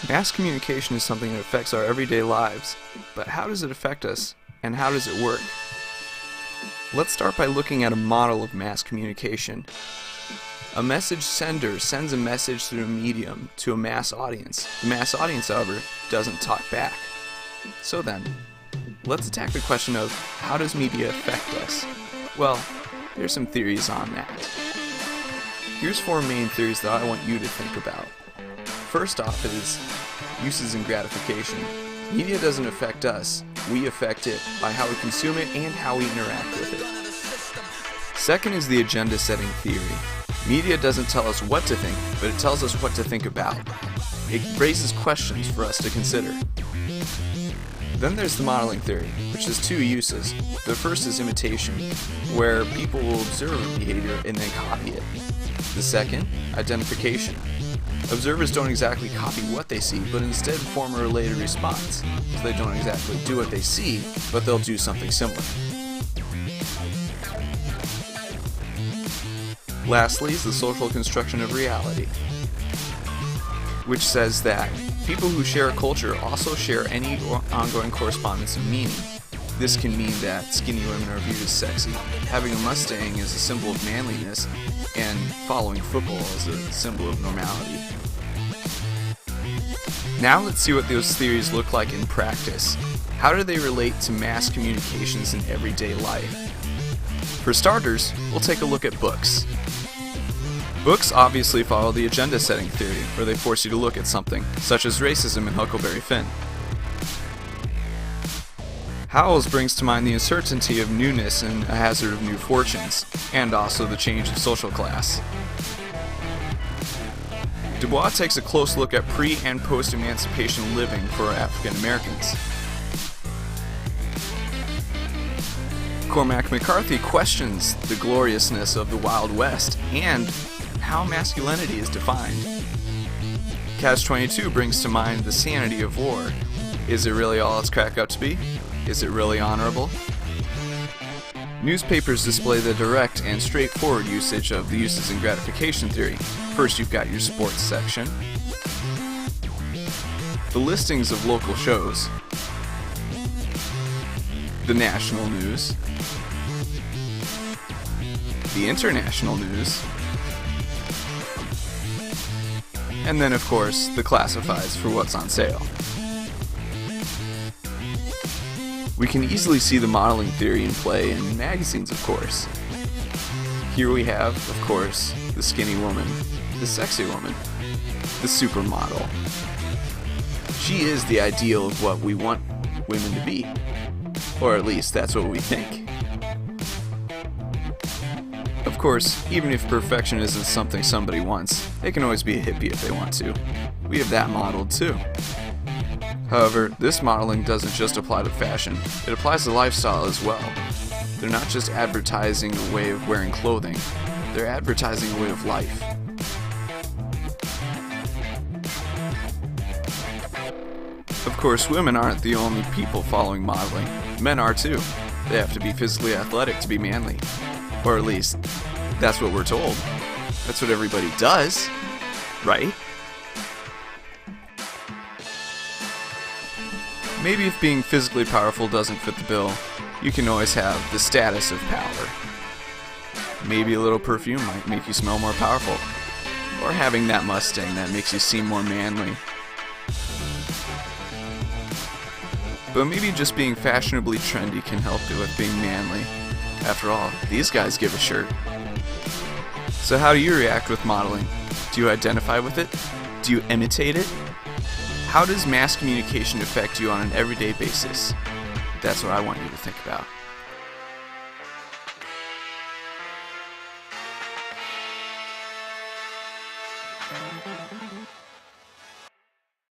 Mass communication is something that affects our everyday lives, but how does it affect us, and how does it work? Let's start by looking at a model of mass communication. A message sender sends a message through a medium to a mass audience. The mass audience, however, doesn't talk back. So then, let's attack the question of how does media affect us? Well, there's some theories on that. Here's 4 main theories that I want you to think about. First off is uses and gratification. Media doesn't affect us, we affect it by how we consume it and how we interact with it. Second is the agenda setting theory. Media doesn't tell us what to think, but it tells us what to think about. It raises questions for us to consider. Then there's the modeling theory, which has 2 uses. The first is imitation, where people will observe a behavior and then copy it. The second, identification. Observers don't exactly copy what they see, but instead form a related response. So they don't exactly do what they see, but they'll do something similar. Lastly is the social construction of reality, which says that people who share a culture also share any ongoing correspondence of meaning. This can mean that skinny women are viewed as sexy, having a Mustang is a symbol of manliness, and following football is a symbol of normality. Now let's see what those theories look like in practice. How do they relate to mass communications in everyday life? For starters, we'll take a look at books. Books obviously follow the agenda setting theory, where they force you to look at something, such as racism in Huckleberry Finn. Howells brings to mind the uncertainty of newness and a hazard of new fortunes, and also the change of social class. Du Bois takes a close look at pre- and post-emancipation living for African Americans. Cormac McCarthy questions the gloriousness of the Wild West and how masculinity is defined. Catch-22 brings to mind the sanity of war. Is it really all it's cracked up to be? Is it really honorable? Newspapers display the direct and straightforward usage of the uses and gratification theory. First, you've got your sports section, the listings of local shows, the national news, the international news, and then, of course, the classifieds for what's on sale. We can easily see the modeling theory in play in magazines, of course. Here we have, of course, the skinny woman, the sexy woman, the supermodel. She is the ideal of what we want women to be, or at least that's what we think. Of course, even if perfection isn't something somebody wants, they can always be a hippie if they want to. We have that modeled too. However, this modeling doesn't just apply to fashion, it applies to lifestyle as well. They're not just advertising a way of wearing clothing, they're advertising a way of life. Of course, women aren't the only people following modeling. Men are too. They have to be physically athletic to be manly. Or at least, that's what we're told. That's what everybody does, right? Maybe if being physically powerful doesn't fit the bill, you can always have the status of power. Maybe a little perfume might make you smell more powerful. Or having that Mustang that makes you seem more manly. But maybe just being fashionably trendy can help you with being manly. After all, these guys give a shirt. So how do you react with modeling? Do you identify with it? Do you imitate it? How does mass communication affect you on an everyday basis? That's what I want you to think about.